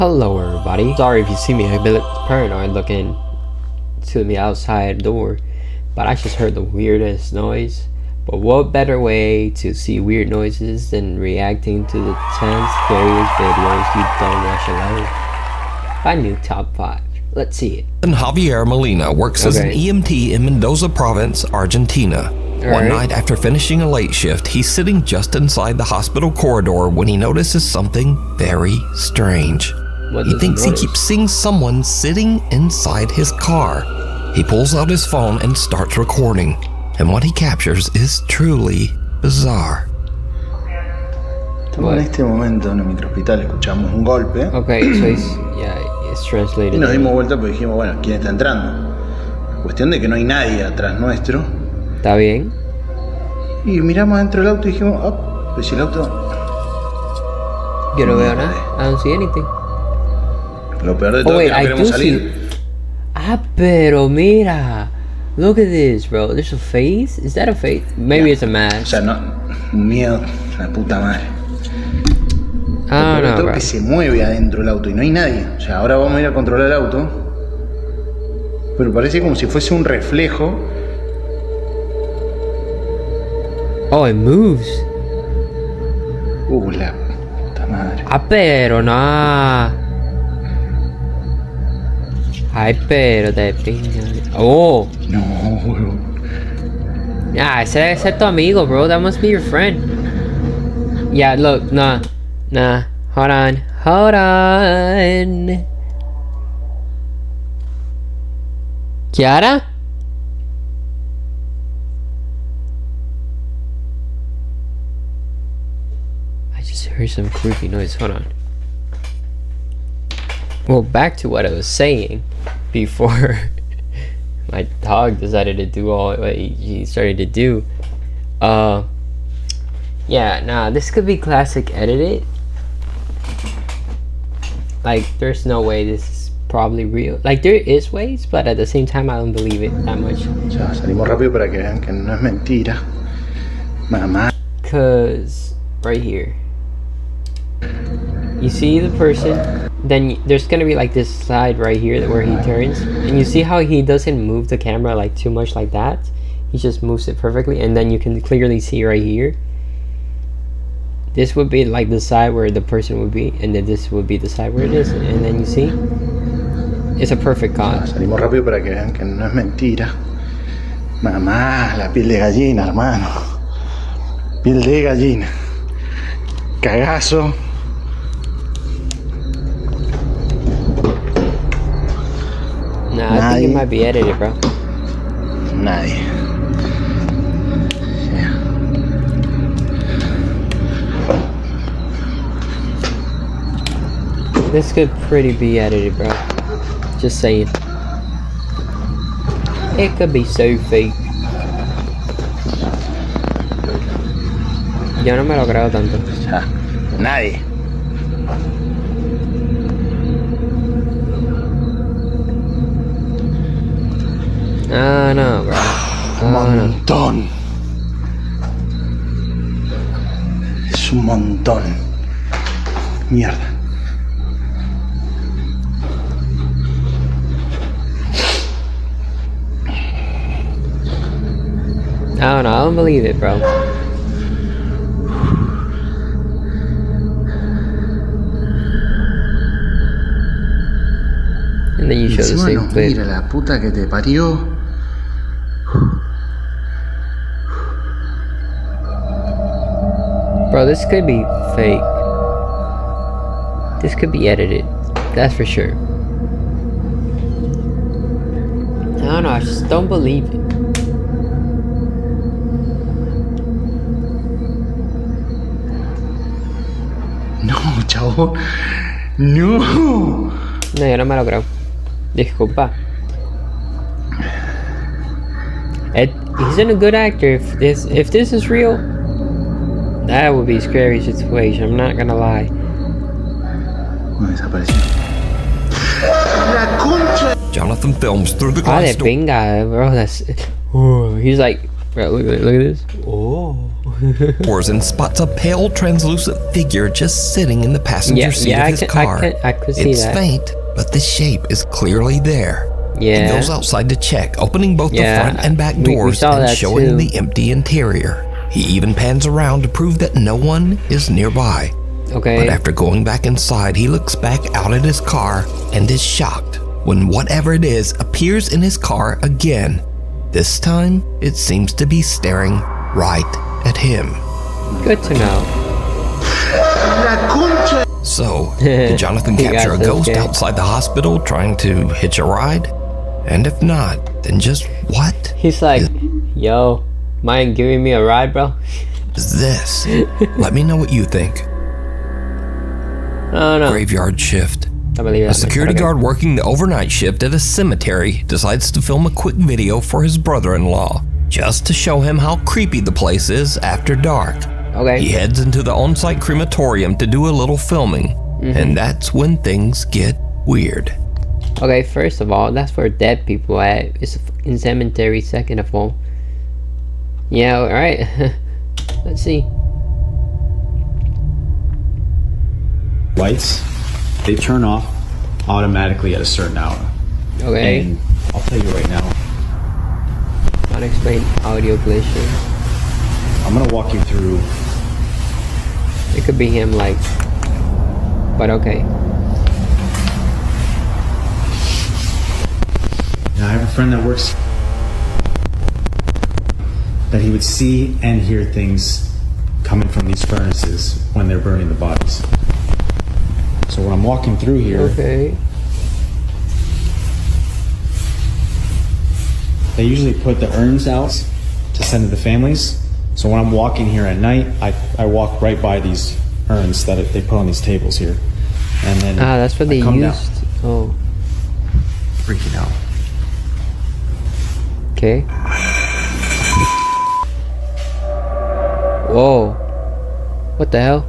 Hello everybody. Sorry if you see me a bit paranoid looking to the outside door, but I just heard the weirdest noise. But what better way to see weird noises than reacting to the 10 scariest videos you don't watch alone? By Nuke Top 5. Let's see it. And Javier Molina works as an EMT in Mendoza Province, Argentina. One night after finishing a late shift, he's sitting just inside the hospital corridor when he notices something very strange. He thinks he keeps seeing someone sitting inside his car. He pulls out his phone and starts recording, and what he captures is truly bizarre. En este momento en el microhospital escuchamos un golpe. Okay, so it's translated. Y nos dimos vuelta porque dijimos, bueno, ¿quién está entrando? Cuestión de que no hay nadie atrás nuestro. ¿Está bien? Y miramos dentro del auto y dijimos, oh, pues si el auto... Yo no veo nada. I don't see anything. Lo peor de todo es que no queremos salir. Pero mira. Look at this, bro. There's a face? Is that a face? Maybe it's a mask. O sea, no, un miedo, la puta madre. Ah, no, bro. Que se mueve adentro del auto y no hay nadie. O sea, ahora vamos a ir a controlar el auto. Pero parece como si fuese un reflejo. Oh, it moves. La puta madre. Pero no. Ay, pero de pinga. Oh. No, huevo. Yeah, ese es tu amigo, bro. That must be your friend. Yeah, look, nah. Hold on. Kiara? I just heard some creepy noise. Hold on. Well, back to what I was saying before my dog decided to do all what he started to do. Yeah, nah, this could be classic edited. Like, there's no way this is probably real. Like, there is ways, but at the same time, I don't believe it that much. Ya, salimos rápido para que vean que no es mentira. Mamá. Cause right here, you see the person. Then there's gonna be like this slide right here where he turns, and you see how he doesn't move the camera like too much like that. He just moves it perfectly, and then you can clearly see right here. This would be like the side where the person would be, and then this would be the side where it is, and then you see it's a perfect con. Salimos rápido para que vean que no es mentira. Mamá, la piel de gallina, hermano. Piel de gallina. Cagazo. Nah, I think it might be edited, bro. Nadie. Yeah. This could pretty be edited, bro. Just saying. It could be so fake. Yo no me lo creo tanto. Ya. Nadie. Ah, no, bro. Un montón. Es un montón. Mierda. I don't believe it, bro. And then you show the same clip. Mira la puta que te parió. Bro, this could be fake. This could be edited. That's for sure. I don't know, I just don't believe it. No, chavo. No. No, yo no me lo creo. Disculpa. He's a good actor. If this is real, that would be a scary situation. I'm not gonna lie. Desapareció. La concha. Jonathan films through the glass door. Pinga, bro. That's. He's like Bro, look at this. Oh. And spots a pale, translucent figure just sitting in the passenger seat of his car. I could see it's that. faint, but the shape is clearly there. Yeah. He goes outside to check, opening both the front and back doors and showing the empty interior. He even pans around to prove that no one is nearby. Okay. But after going back inside, he looks back out at his car and is shocked when whatever it is appears in his car again. This time, it seems to be staring right at him. Good to know. So, did Jonathan capture a ghost outside the hospital trying to hitch a ride? And if not, then just what? He's like, yo, mind giving me a ride, bro? Is this? Let me know what you think. Oh, no. Graveyard shift. I believe A security guard working the overnight shift at a cemetery decides to film a quick video for his brother-in-law, just to show him how creepy the place is after dark. Okay. He heads into the on-site crematorium to do a little filming, and that's when things get weird. Okay, first of all, that's where dead people at. It's in cemetery, second of all. Yeah, alright. Let's see. Lights, they turn off automatically at a certain hour. Okay. And I'll tell you right now. Unexplained audio glitches. I'm gonna walk you through. It could be him, like. But okay. Now, I have a friend that works. That he would see and hear things coming from these furnaces when they're burning the bodies. So when I'm walking through here, Okay. they usually put the urns out to send to the families. So when I'm walking here at night, I walk right by these urns that they put on these tables here. And then That's what I they come down, used. Oh. freaking out. Okay. Whoa. What the hell?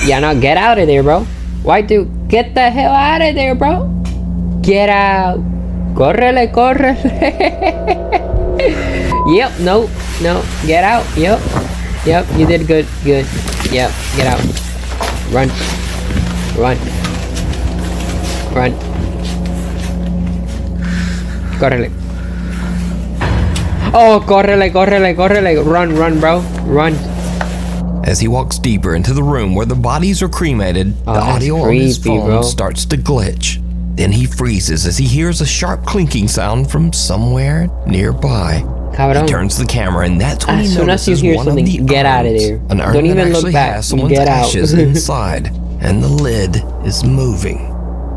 Yeah, now get out of there, bro. Why do? Get the hell out of there, bro. Get out. Córrele, córrele. Yep, no. Get out. Yep, you did good. Yep, get out. Run. Córrele. Oh, córrele. Run, bro. Run. As he walks deeper into the room where the bodies are cremated, the audio on his phone starts to glitch. Then he freezes as he hears a sharp clinking sound from somewhere nearby. Cabrón. He turns the camera, and that's when As he soon as you notices hear one of something, the get out of urns. there. An urn Don't even that look actually back. has someone's Get out. ashes inside, and the lid is moving.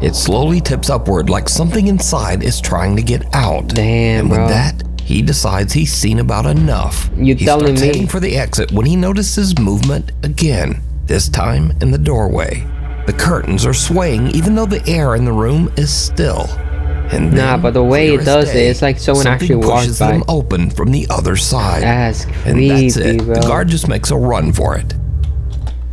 It slowly tips upward like something inside is trying to get out. Damn, and with bro. that, he decides he's seen about enough. You he telling starts me? heading for the exit when he notices movement again, this time in the doorway. The curtains are swaying even though the air in the room is still. And then, But the way clear it as does day, it, it's like someone something actually walked pushes by. them open from the other side. That's And that's creepy, it. bro. The guard just makes a run for it.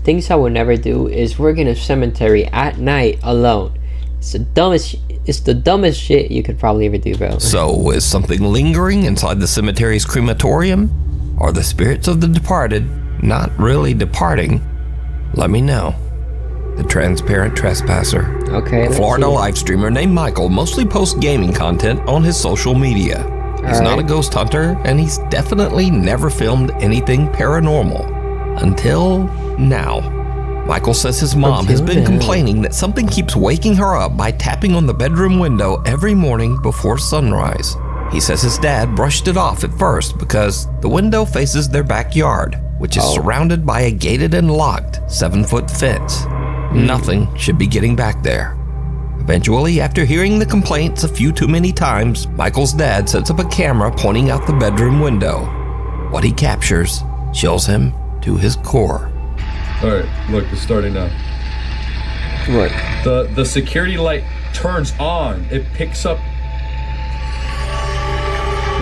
Things I would never do is work in a cemetery at night alone. It's the dumbest shit you could probably ever do, bro. So, is something lingering inside the cemetery's crematorium? Are the spirits of the departed not really departing? Let me know. The Transparent Trespasser. Okay. A Florida live streamer named Michael mostly posts gaming content on his social media. He's not a ghost hunter, and he's definitely never filmed anything paranormal. Until now. Michael says his mom has been complaining that something keeps waking her up by tapping on the bedroom window every morning before sunrise. He says his dad brushed it off at first because the window faces their backyard, which is surrounded by a gated and locked 7-foot fence. Nothing should be getting back there. Eventually, after hearing the complaints a few too many times, Michael's dad sets up a camera pointing out the bedroom window. What he captures chills him to his core. Alright, look, it's starting now. What? The security light turns on. It picks up.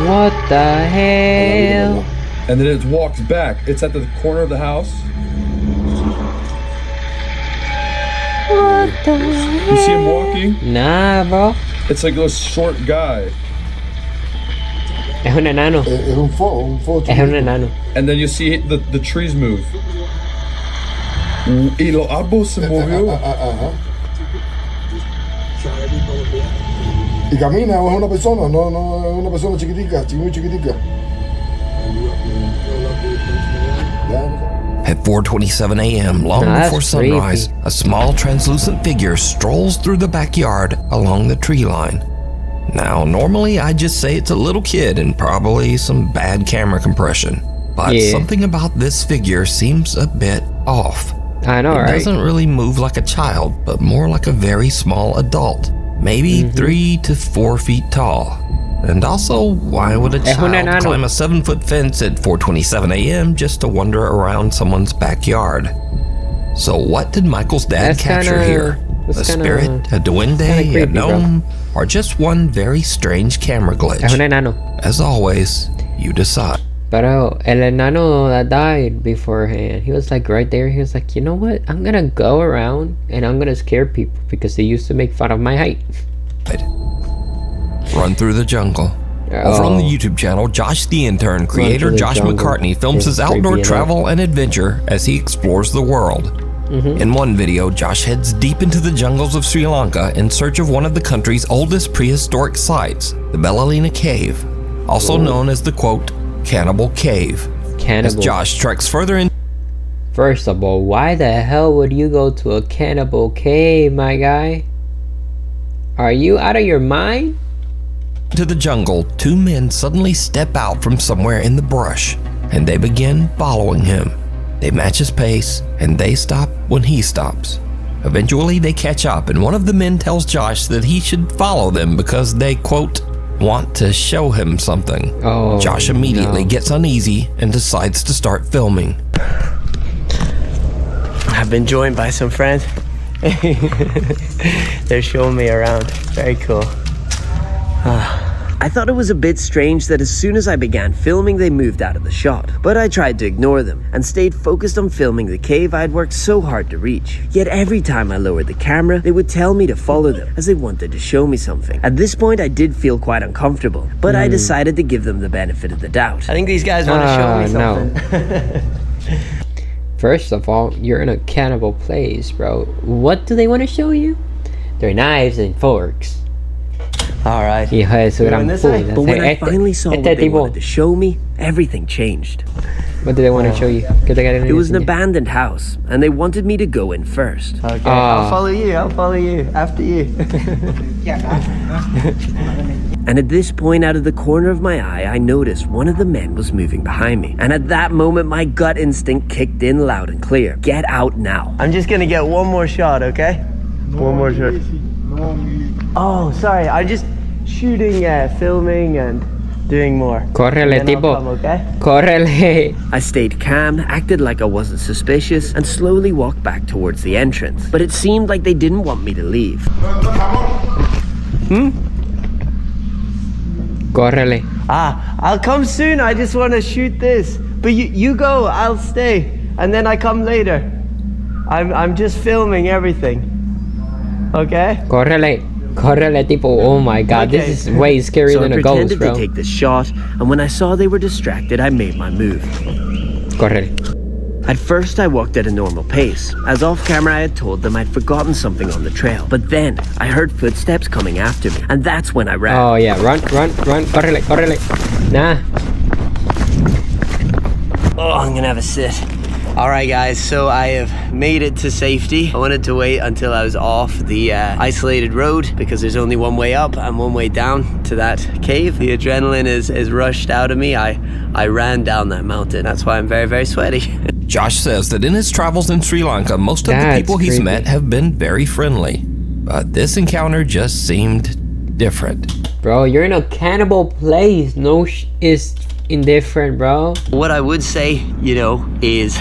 What the hell? And then it walks back. It's at the corner of the house. What the hell? You see him walking? Nah, bro. It's like a short guy. Es un enano. Es un fo Es un enano. And then you see the trees move. Y los árboles se movió. Ajá. ¿Y camina o es una persona? No, no, es una persona chiquitica, muy chiquitica. At 4:27 a.m., long Nah, that's before sunrise, creepy. a small translucent figure strolls through the backyard along the tree line. Now, normally I'd just say it's a little kid and probably some bad camera compression. But Yeah. something about this figure seems a bit off. I know, It right? doesn't really move like a child, but more like a very small adult. Maybe 3 to 4 feet tall. And also, why would a Es un child enano. climb a 7-foot fence at 4:27 a.m. just to wander around someone's backyard? So what did Michael's dad That's capture kinda- here? A that's kinda- spirit, a duende, kinda a creepy, bro. gnome, or just one very strange camera Es un glitch? enano. As always, you decide. Pero el enano that died beforehand, he was like right there. He was like, you know what? I'm gonna go around and I'm gonna scare people because they used to make fun of my height. Run through the jungle. Over on the YouTube channel, Josh the Intern, creator through the Josh jungle. McCartney films It's his outdoor creepy, travel and adventure as he explores the world. In one video, Josh heads deep into the jungles of Sri Lanka in search of one of the country's oldest prehistoric sites, the Belalina Cave, also known as the quote, Cannibal Cave. As Cannibal. Josh treks further in First of all, why the hell would you go to a cannibal cave, my guy? Are you out of your mind? to the jungle, two men suddenly step out from somewhere in the brush, and they begin following him. They match his pace, and they stop when he stops. Eventually, they catch up, and one of the men tells Josh that he should follow them because they, quote, want to show him something. Oh, Josh immediately no. gets uneasy and decides to start filming. I've been joined by some friends. They're showing me around. Very cool. I thought it was a bit strange that as soon as I began filming, they moved out of the shot. But I tried to ignore them and stayed focused on filming the cave I'd worked so hard to reach. Yet every time I lowered the camera, they would tell me to follow them as they wanted to show me something. At this point, I did feel quite uncomfortable, but I decided to give them the benefit of the doubt. I think these guys want to show me something. First of all, you're in a cannibal place, bro. What do they want to show you? Their knives and forks. All right. Hijo de su gran puta. But when I Este- finally saw what este they tipo, wanted to show me, everything changed. what do they want to show you? ¿Qué te quieren It was an enseñar? abandoned house, and they wanted me to go in first. Okay, Ah. I'll follow you after you. And at this point, out of the corner of my eye, I noticed one of the men was moving behind me. And at that moment, my gut instinct kicked in loud and clear. Get out now. I'm just gonna get one more shot, okay? One more shot. Oh, sorry, I'm just shooting, filming, and doing more. Córrele, And then I'll tipo. come, okay? Córrele. I stayed calm, acted like I wasn't suspicious, and slowly walked back towards the entrance. But it seemed like they didn't want me to leave. Córrele. I'll come soon. I just want to shoot this. But you go, I'll stay. And then I come later. I'm just filming everything. Okay? Córrele. Córrele, tipo. Oh my god, Okay. this is way scarier So I than a ghost, pretended bro. to take this shot, and when I saw they were distracted, I made my move. Córrele. At first, I walked at a normal pace, as off camera I had told them I'd forgotten something on the trail. But then, I heard footsteps coming after me, and that's when I ran. Oh yeah, run. Córrele, córrele. Nah. Oh, I'm gonna have a sit. Alright guys, so I have made it to safety. I wanted to wait until I was off the isolated road because there's only one way up and one way down to that cave. The adrenaline is rushed out of me. I ran down that mountain. That's why I'm very, very sweaty. Josh says that in his travels in Sri Lanka, most of the That's people he's creepy. met have been very friendly. But this encounter just seemed different. Bro, you're in a cannibal place. No is indifferent, bro. What I would say, is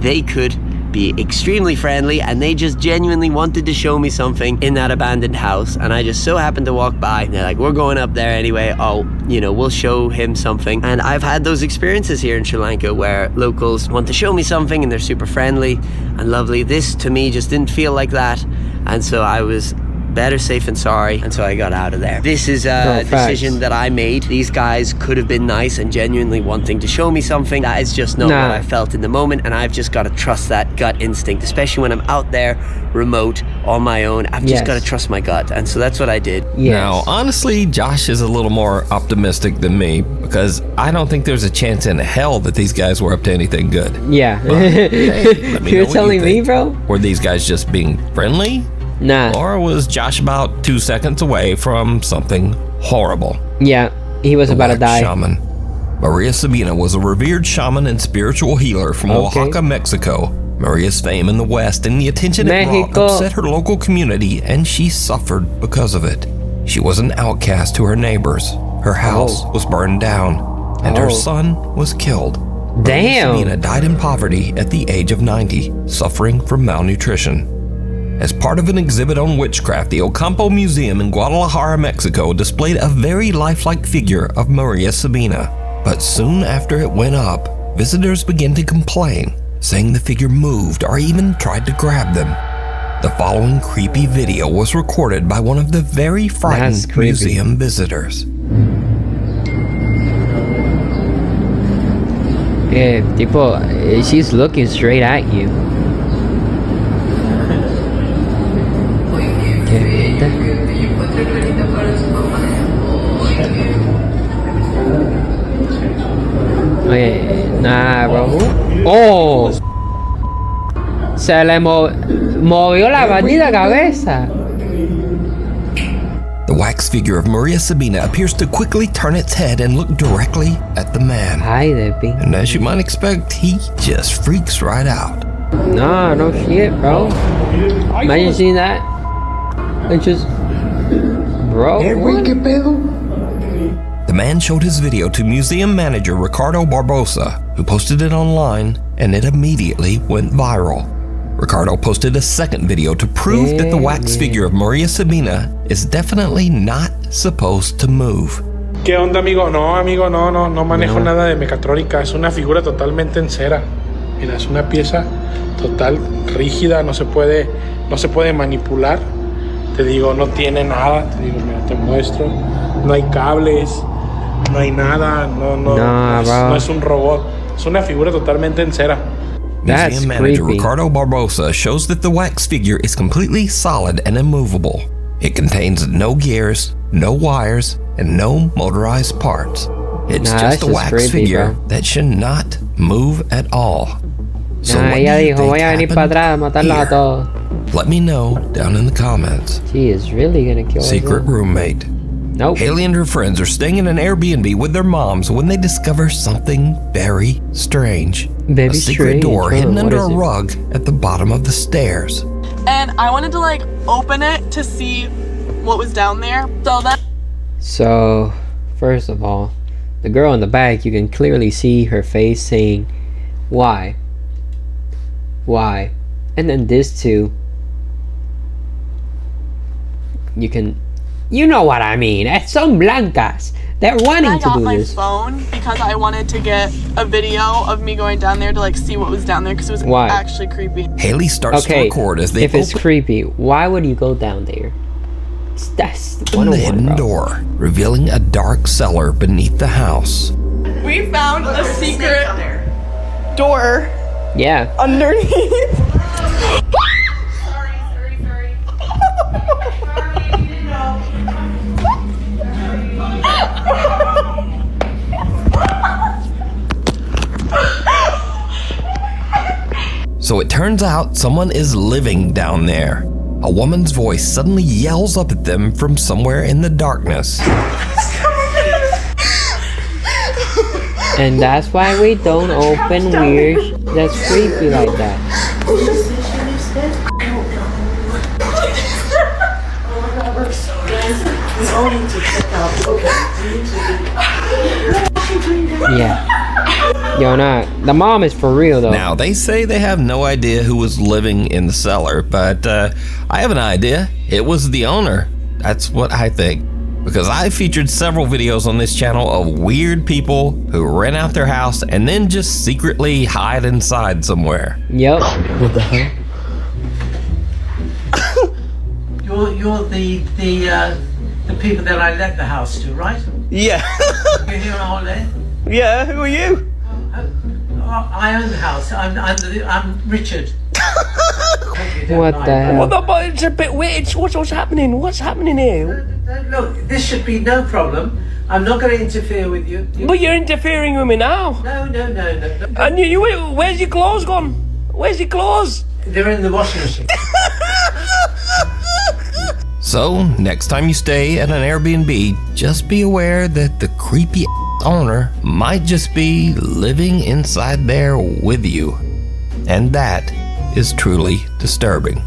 they could be extremely friendly and they just genuinely wanted to show me something in that abandoned house, and I just so happened to walk by and they're like, we're going up there anyway. We'll show him something. And I've had those experiences here in Sri Lanka where locals want to show me something and they're super friendly and lovely. This to me just didn't feel like that, and so I was better safe than sorry, and so I got out of there. This is a decision that I made. These guys could have been nice and genuinely wanting to show me something. That is just not what I felt in the moment, and I've just got to trust that gut instinct, especially when I'm out there remote on my own. I've just got to trust my gut, and so that's what I did. Now, honestly, Josh is a little more optimistic than me, because I don't think there's a chance in hell that these guys were up to anything good. Yeah. But, hey, let me You're know what telling you me, think. bro? Were these guys just being friendly? Nah. Or was Josh about 2 seconds away from something horrible? Yeah, he was about to die. Shaman. Maria Sabina was a revered shaman and spiritual healer from Oaxaca, Mexico. Maria's fame in the West and the attention it brought upset her local community, and she suffered because of it. She was an outcast to her neighbors. Her house was burned down, and her son was killed. Damn. Maria Sabina died in poverty at the age of 90, suffering from malnutrition. As part of an exhibit on witchcraft, the Ocampo Museum in Guadalajara, Mexico displayed a very lifelike figure of Maria Sabina. But soon after it went up, visitors began to complain, saying the figure moved or even tried to grab them. The following creepy video was recorded by one of the very frightened museum visitors. She's looking straight at you. Oye, nah, bro. ¡Oh! Se le movió la bandida cabeza. The wax figure of Maria Sabina appears to quickly turn its head and look directly at the man. And as you might expect, he just freaks right out. Nah, no shit, bro. Imagine seeing that. It just... Bro, The man showed his video to museum manager Ricardo Barbosa, who posted it online, and it immediately went viral. Ricardo posted a second video to prove that the wax figure of Maria Sabina is definitely not supposed to move. ¿Qué onda, amigo? No manejo nada de mecatrónica. Es una figura totalmente en cera. Mira, es una pieza total rígida, no se puede manipular. Te digo, no tiene nada. Te digo, mira, te muestro. No hay cables, no hay nada. No es un robot. Es una figura totalmente en cera. Museum manager Ricardo Barbosa shows that the wax figure is completely solid and immovable. It contains no gears, no wires, and no motorized parts. It's just a wax figure that should not move at all. So what do you think happened? Let me know down in the comments. She is really gonna kill Secret roommate. Nope. Haley and her friends are staying in an Airbnb with their moms when they discover something very strange. A secret door hidden under a rug at the bottom of the stairs. And I wanted to like open it to see what was down there. So, first of all, the girl in the back, you can clearly see her face saying, why? Why? And then this too. You know what I mean. Son blancas. They're wanting to do this. I got my phone because I wanted to get a video of me going down there to like see what was down there because it was actually creepy. Haley starts to record as they if it's creepy, why would you go down there? That's the hidden door, revealing a dark cellar beneath the house. We found a secret door. Yeah. Underneath. So it turns out someone is living down there. A woman's voice suddenly yells up at them from somewhere in the darkness. And that's why we don't open weird that's creepy like that. Yeah. Yo, nah, the mom is for real though. Now, they say they have no idea who was living in the cellar, but I have an idea. It was the owner. That's what I think. Because I featured several videos on this channel of weird people who rent out their house and then just secretly hide inside somewhere. Yep. What the hell? you're the people that I let the house to, right? Yeah. You're here on holiday? Yeah, who are you? I own the house. I'm Richard. What the hell? Well, no, but it's a bit weird. What's happening? What's happening here? Look, this should be no problem. I'm not going to interfere with you. But you're interfering with me now. No. And you where's your clothes gone? Where's your clothes? They're in the washing machine. So, next time you stay at an Airbnb, just be aware that the creepy owner might just be living inside there with you. And that is truly disturbing.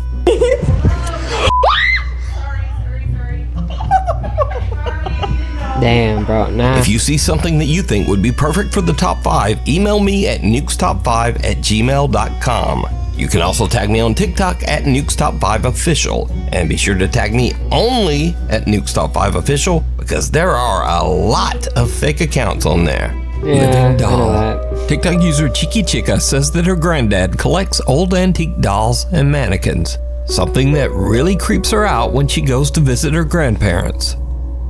Damn, bro. Nah. If you see something that you think would be perfect for the top 5, email me at nukestop5@gmail.com. You can also tag me on TikTok at nukestop5official, and be sure to tag me only at nukestop5official because there are a lot of fake accounts on there. Yeah, Living doll. I know that. TikTok user Chiqui Chica says that her granddad collects old antique dolls and mannequins, something that really creeps her out when she goes to visit her grandparents.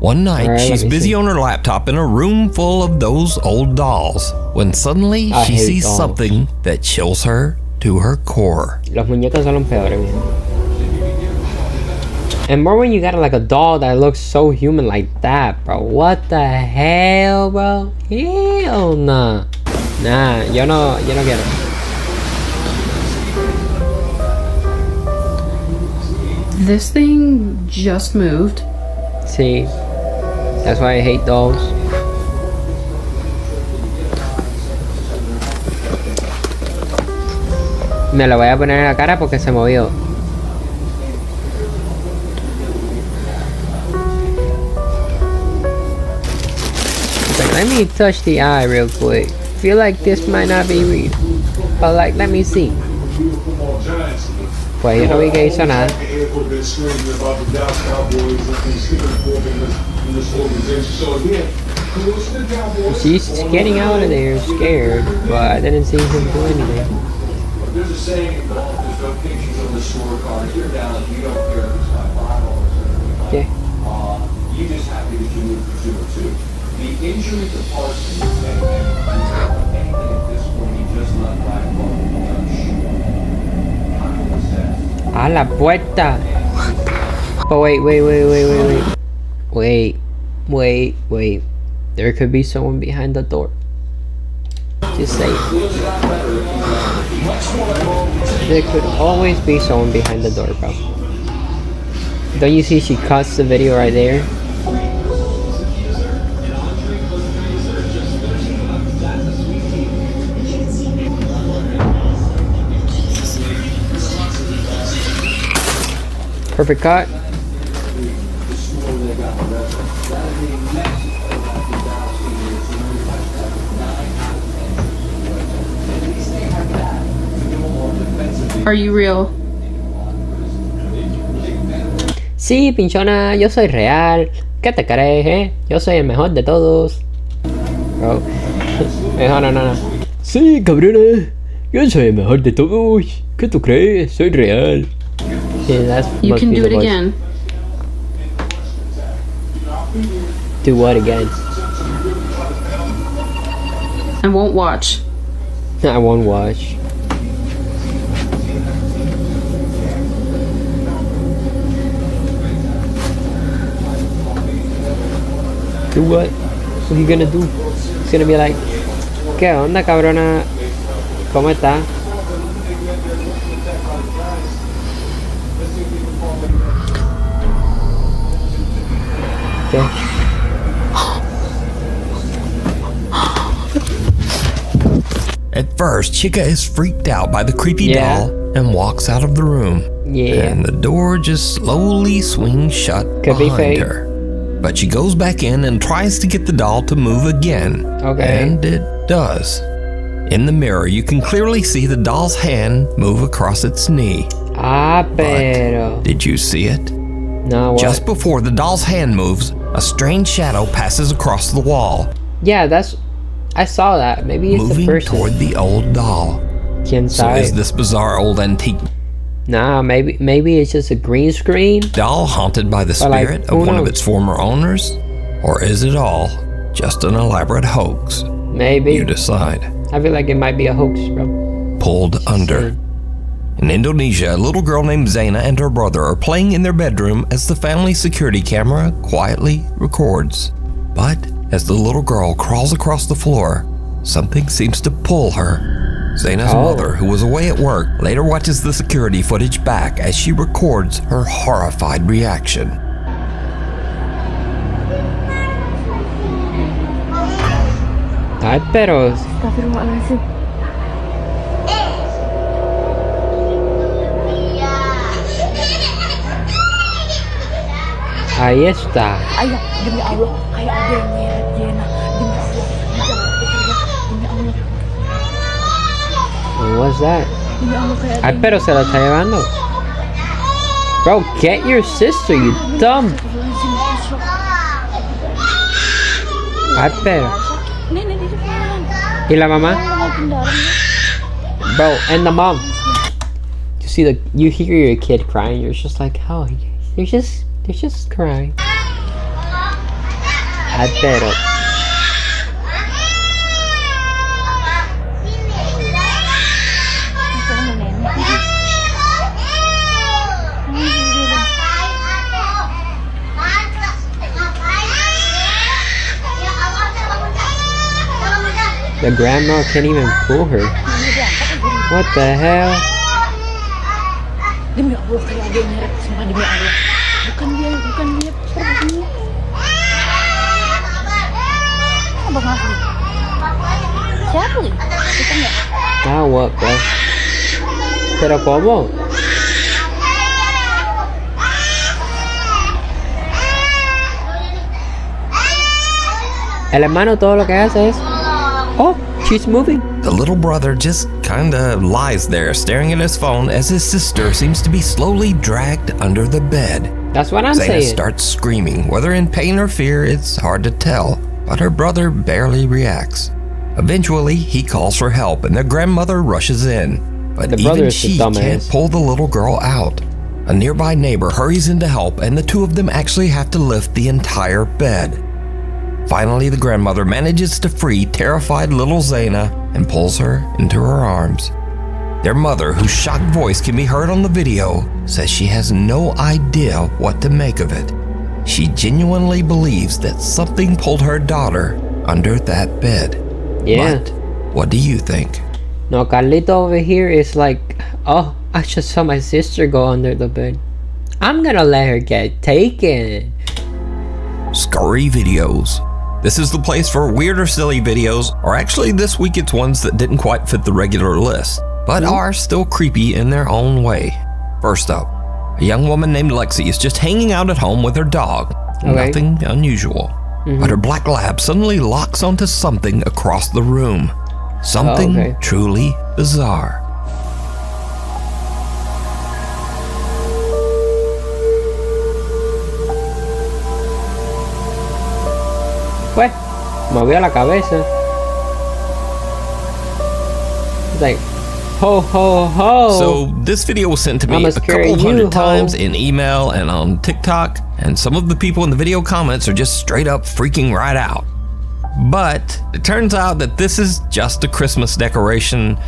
One night, Alright, she's busy on her laptop in a room full of those old dolls, when suddenly I she hate sees dolls. something that chills her to her core. Los muñecos son los peores, man. And more when you got like a doll that looks so human like that, bro. What the hell, bro? Hell nah. Nah, yo no get it. This thing just moved. See, that's why I hate dolls. Me lo voy a poner en la cara porque se movió. Like, let me touch the eye real quick. Feel like this might not be real, but like, let me see. Pues yo no vi que hizo nada. She's getting out of there scared, but I didn't see him do anything. There's a saying in golf, there's no pictures on the scorecard. If you're down, if you don't care if it's by $5 Yeah. You just happy that you moved for 2 or 2. The injury to Parsons and anything at this point, he just let right touch. A la puerta. But wait. There could be someone behind the door. Just say it. There could always be someone behind the door, bro. Don't you see she cuts the video right there? Perfect cut. Are you real? Sí, pinchona, yo soy real. ¿Qué te crees, eh? Yo soy el mejor de todos. Bro. No. Sí, cabrona. Yo soy el mejor de todos. ¿Qué tú crees? Soy real. Yeah, You can do it again. Do what again? I won't watch. I won't watch. Do what? What are you gonna do? It's gonna be like, ¿qué onda, cabrona? ¿Cómo está? ¿Qué? At first, Chica is freaked out by the creepy doll and walks out of the room. Yeah. And the door just slowly swings shut Could be behind fake. her. But she goes back in and tries to get the doll to move again. Okay. And it does. In the mirror, you can clearly see the doll's hand move across its knee. Ah, pero. But did you see it? No, what? Just before the doll's hand moves, a strange shadow passes across the wall, Yeah, I saw that. Maybe it's moving the person. toward the old doll. ¿Quién So sabe? is this bizarre old antique Nah, maybe it's just a green screen. Doll haunted by the spirit of one of its former owners? Or is it all just an elaborate hoax? Maybe. You decide. I feel like it might be a hoax, bro. Pulled under. In Indonesia, a little girl named Zaina and her brother are playing in their bedroom as the family security camera quietly records. But as the little girl crawls across the floor, something seems to pull her. Zaina's mother, who was away at work, later watches the security footage back as she records her horrified reaction. Ay, pero... Ahí está. Ayah, demi Allah, kayak ada yang nyeret Jena. Demi Allah, demi Allah. What's that? Demi Allah, kayak ada Ay, pero se la está llevando. Bro, get your sister, you dumb. Ay, pero. ¿Y la mamá? Bro, and the mom. You hear your kid crying, you're just like, oh, they're just crying. Ay, pero. The grandma can't even pull her. What the hell? Demi Allah, kayak ada yang nyeret. Sumpah demi Allah. Bukan dia. Pergi. Abang Asli. Siapa nih? Kita nggak. Now what, bro? Pero ¿cómo? El hermano todo lo que hace es... Oh, she's moving. The little brother just kinda lies there staring at his phone as his sister seems to be slowly dragged under the bed. That's what I'm Zaina saying. starts screaming, whether in pain or fear, it's hard to tell, but her brother barely reacts. Eventually, he calls for help and their grandmother rushes in, but even she can't pull the little girl out. A nearby neighbor hurries in to help and the two of them actually have to lift the entire bed. Finally, the grandmother manages to free terrified little Zaina and pulls her into her arms. Their mother, whose shocked voice can be heard on the video, says she has no idea what to make of it. She genuinely believes that something pulled her daughter under that bed. Yeah. But what do you think? No, Carlito over here is like, oh, I just saw my sister go under the bed. I'm gonna let her get taken. Scurry videos. This is the place for weird or silly videos, or actually this week it's ones that didn't quite fit the regular list, but are still creepy in their own way. First up, a young woman named Lexi is just hanging out at home with her dog. Okay. Nothing unusual. But her black lab suddenly locks onto something across the room. Something truly bizarre. Pues, movió la cabeza. It's like, ho, ho, ho. So this video was sent to me a couple of hundred times in email and on TikTok, and some of the people in the video comments are just straight up freaking right out. But it turns out that this is just a Christmas decoration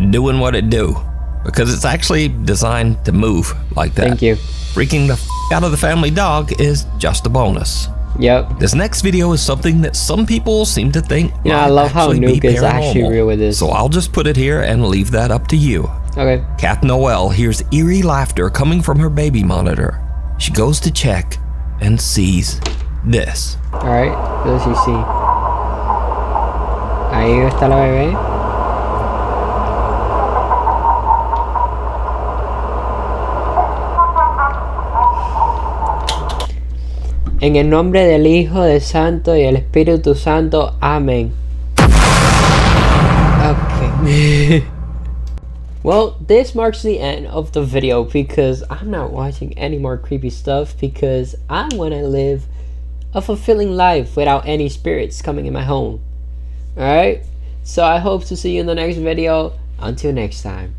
doing what it do, because it's actually designed to move like that. Thank you. Freaking the out of the family dog is just a bonus. Yep. This next video is something that some people seem to think I love how Nuke is actually real with this. So I'll just put it here and leave that up to you. Okay. Kath Noel hears eerie laughter coming from her baby monitor. She goes to check and sees this. Alright, what does she see? Ahí está la bebé. En el nombre del Hijo, del Santo y el Espíritu Santo. Amén. Okay. Well, this marks the end of the video because I'm not watching any more creepy stuff because I want to live a fulfilling life without any spirits coming in my home. Alright? So I hope to see you in the next video. Until next time.